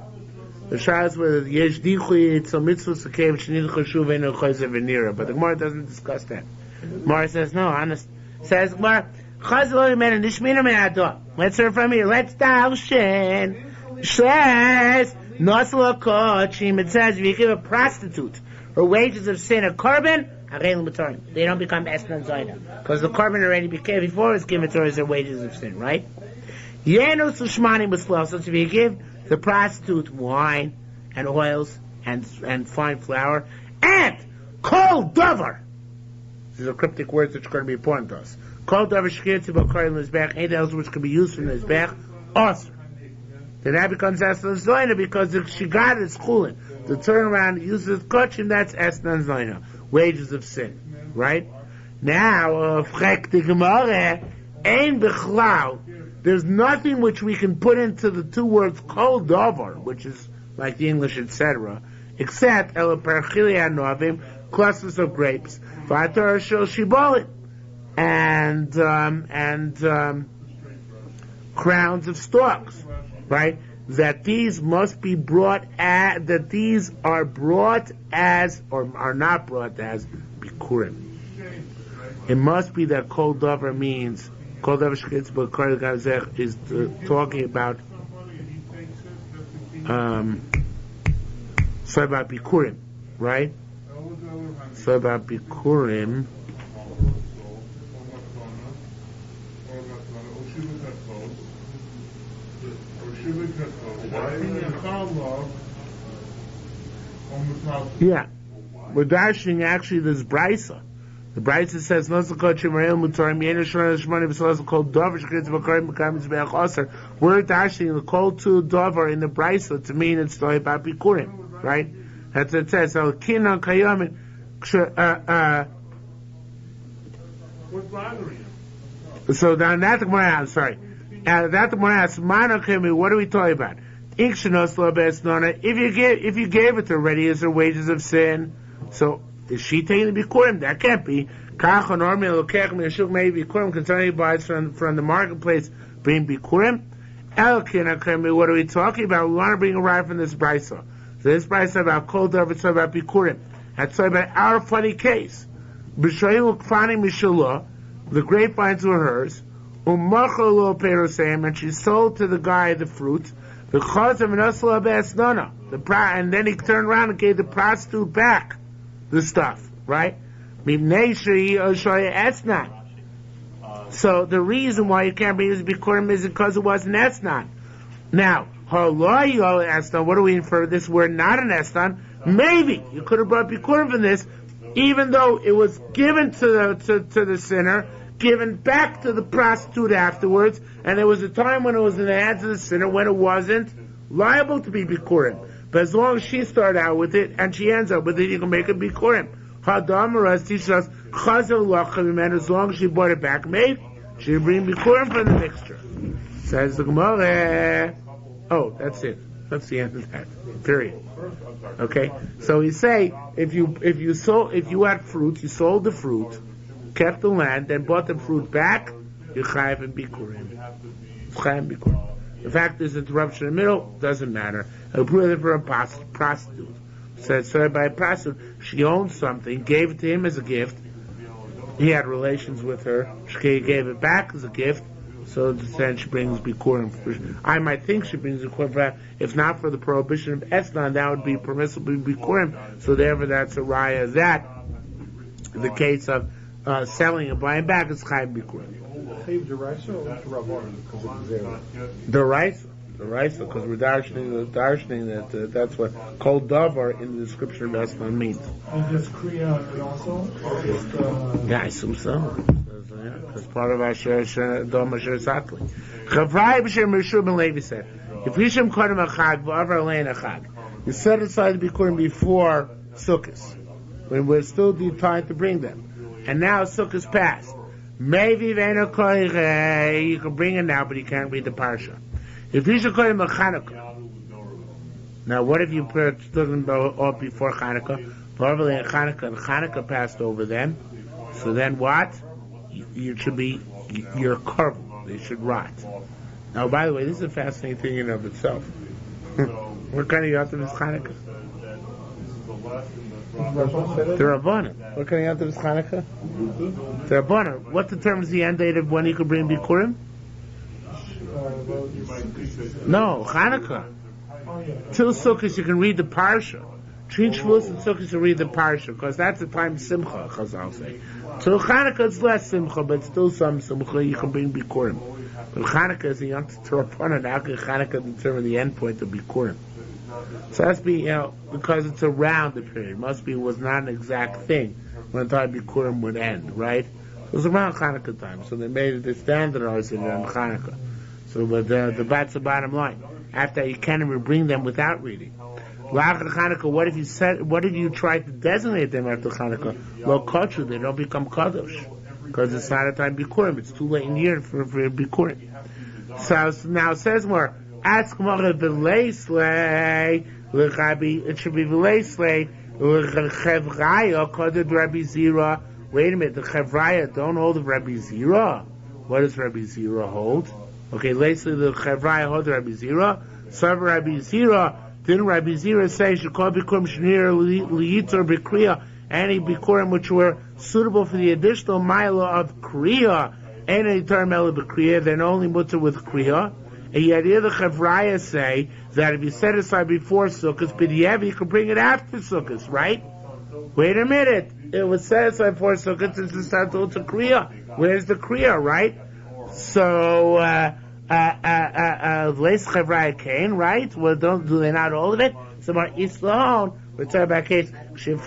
The shah is whether yesh dichui, it's a mitzvah sakev, shenidche shuv enu chayzev v'nira. But the Gemara doesn't discuss that. Gemara says, no, honest. Says Gemara, chazal omer nishmina me'ador. Let's hear from here. Let's darshan. Says, nosla kochim. It says, if you give a prostitute her wages of sin a korban, they don't become esnan zayna. Because the korban already became, before it was given to her as their wages of sin, right? Yenu sushmani muslo. So if you give the prostitute wine and oils and fine flour and kol davar. These are cryptic words which are going to be important to us. Kol davar shkirti b'kar in Mizbech, anything else which can be used in Mizbech, also. Then that becomes esnan zayna because if she got it, it's chulin. To turn around and use it kochim, that's esnan zayna. Wages of sin, right? Now, there's nothing which we can put into the two words kol davar, which is like the English, etc., except clusters of grapes, and crowns of stalks, right? That these must be brought at, that these are brought as, or are not brought as, bikurim. It must be that kol davar means, kol davar shkitz b'kar gazech is talking about, so about bikurim, right? So about bikurim. Yeah, we're dashing actually this brisa. The brisa says we're dashing the kol to davar in the brisa to mean it's talking about bikurim, right? That's what it says. So so now that's the Gemara. I'm sorry. That the Gemara asks, what are we talking about? If you gave it already as her wages of sin, so is she taking the bikurim? That can't be. Maybe bikurim concerning he buys from the marketplace, bring bikurim. What are we talking about? We want to bring a ride from this brisa. So this brisa about kol davar, it's about bikurim. That's about our funny case. The grapevines were hers. And she sold to the guy the fruit. And then he turned around and gave the prostitute back the stuff, right? So the reason why you can't bring this bikurim is because it wasn't esnan. Now, what do we infer? This word not an esnan. Maybe you could have brought bikurim from this, even though it was given to the sinner, given back to the prostitute afterwards, and there was a time when it was in the hands of the sinner when it wasn't liable to be bikurim. But as long as she started out with it and she ends up with it, you can make it bikurim. Hadamaras teaches us as long as she brought it back, maybe she bring bikurim from the mixture. Says the Gemara. Oh, that's it. That's the end of that. Period. Okay. So we say if you had fruit, you sold the fruit, kept the land, then bought the fruit back, you chayav and bikurim. The fact there's interruption in the middle doesn't matter. A brother for a prostitute said, so by a prostitute, she owned something, gave it to him as a gift. He had relations with her. She gave it back as a gift. So then she brings bikurim. I might think she brings bikurim. If not for the prohibition of esnan, that would be permissible bikurim. So therefore, that's a raya that in the case of selling and buying back is chayav bikurim. The rice, because we're darshaning that that's what kol davar in the description of esnan means. And does kriya also? Yeah, I assume so. Because part of our share dom asher satli. Chavraya b'shem Rishub and Levi said, if Yisham Kodem Achag v'Avar Lein Achag, you set aside the Bikurim before Sukkot, when we're still trying to bring them, and now Sukkot passed. Maybe you can bring it now, but you can't read the parsha. If Yisham Kodem Chanukah, now what if you put them off before Chanukah? V'Avar Lein Chanukah, and Chanukah passed over them. So then what? You should be your korban. They should rot. Now, by the way, this is a fascinating thing in and of itself. What kind of Yom Tov is Chanukah? The Rabbanan. What kind of Yom Tov is Chanukah? The Rabbanan. What determines the end date of when you could bring Bikurim? No, Chanukah. Till Sukkot you can read the Parsha. Between Shavuos and Sukkot you read the Parsha, because that's the time Simcha, Chazal say. Till Chanukah it's less Simcha, but still some Simcha, you can bring Bikurim. But Chanukah is a Yom Tov Torah. How can Chanukah determine the end point of Bikurim? So that's because it's around the period. It must be, was not an exact thing when the time Bikurim would end, right? It was around Chanukah time, so they made it, they standardized it on Chanukah. So, but that's the bottom line. After that, you can't even bring them without reading. After Chanukah, what if you try to designate them after Chanukah? Lo kochu, they don't become kadosh. Because it's not a time Bikurim, it's too late in the year for Bikurim. So now it says more, ask Gemara v'leislei l'chabi, it should be v'leislei l'chevraya koded Rabbi Zira. Wait a minute, the chevraya don't hold of Rabbi Zira. What does Rabbi Zira hold? Okay, leislei the chevraya hold Rabbi Zira. So Rabbi Zira, didn't Rabbi Zira say should call Bikurim shnir liyitor b'kriya? Any Bikurim which were suitable for the additional mila of Kriya, any term ela b'Kriya, then only mutter with Kriya. And yet the Chavraya say that if you set aside before Sukkot, b'di'ev, you can bring it after Sukkot, right? Wait a minute, it was set aside before Sukkot, it's not to Kriya. Where's the Kriya, right? So, Leis Chavraya Kain, right? Well, do they not all of it? So, Islahon, we're talking about case similar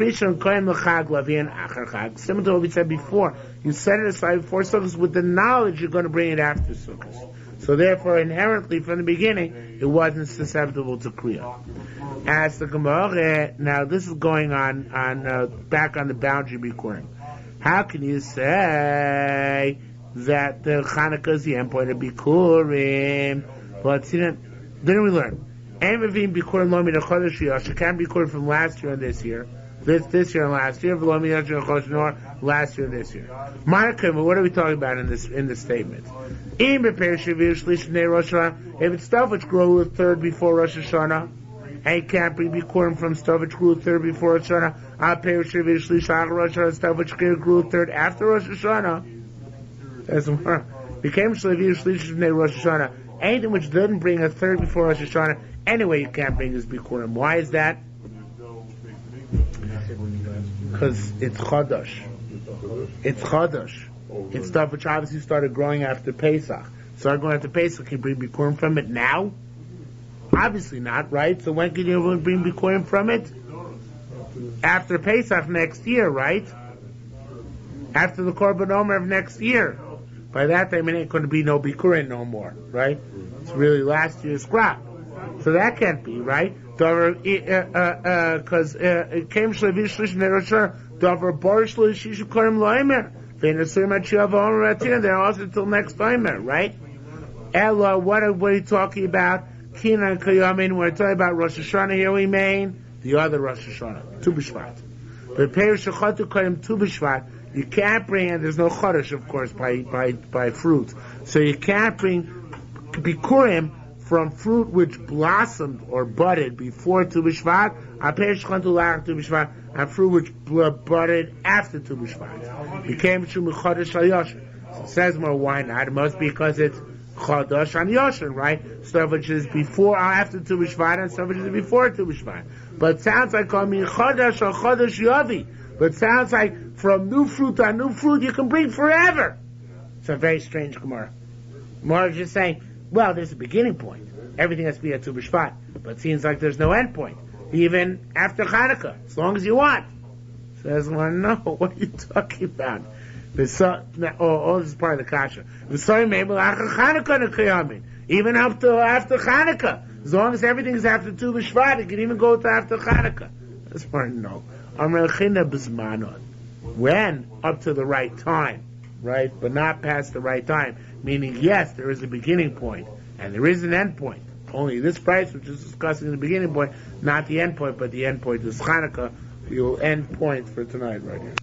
to what we said before. You set it aside before Sukkot with the knowledge you're going to bring it after Sukkot. So therefore, inherently from the beginning, it wasn't susceptible to Kriya. As the Gemara, now this is going on back on the boundary Bikurim. How can you say that the Chanukah is the endpoint of Bikurim? Well, didn't we learn? And Mavim Bikurim Lo Min HaChodesh Yosh. Can't Bikurim from last year and this year. This year and last year. Lo Min HaChodesh nor last year and this year. Manakim, what are we talking about in this statement? If it's stuff which grew a third before Rosh Hashanah, and you can't bring Bikurim from stuff which grew a third before Rosh Hashanah, stuff which grew a third after Rosh Hashanah. That's more. Became Shlevi Shlish Rosh Hashanah. Anything which didn't bring a third before Rosh Hashanah, anyway you can't bring his Bikurim. Why is that? Because it's Chodosh. It's Chodosh. It's stuff which obviously started growing after Pesach. Started growing after Pesach, can you bring Bikurim from it now? Obviously not, right? So when can you bring Bikurim from it? After Pesach next year, right? After the Korban Omer of next year. By that time, it ain't going to be no Bikurim no more, right? It's really last year's crop. So that can't be, right? Because it came Shlevi Shlish Nerosher, Dover Borish Shlish Korim Loimer. They're also until next time, right? Ella, what are you talking about? Kina and Kayamin, we're talking about Rosh Hashanah here we mean the other Rosh Hashanah, Tu B'Shvat. But Perish Shechatu Kayim Tu B'Shvat, you can't bring, and there's no Chodesh, of course, by fruit. So you can't bring Bikurim from fruit which blossomed or budded before Tu B'Shvat, and fruit which budded after Tu B'Shvat. Became Shum Chodesh Al Yosher. So it says more, why not? It must be because it's Chodesh on Yosher, right? Stuff which is before or after Tu B'Shvat, and stuff which is before Tu B'Shvat. But it sounds like Chodesh or Chodesh Yavi. But it sounds like from new fruit to new fruit you can bring forever. It's a very strange Gemara. Gemara is just saying, well, there's a beginning point. Everything has to be at Tu B'Shvat. But it seems like there's no end point. Even after Hanukkah, as long as you want. Says, well, no, what are you talking about? All this is part of the kasha. Even after Chanukah, as long as everything is after Tu B'Shvat, it can even go to after Chanukah. That's part no. When? Up to the right time, right? But not past the right time. Meaning, yes, there is a beginning point, and there is an end point. Only this price, which is discussing the beginning point, not the end point, but the end point is Chanukah. We will end point for tonight right here.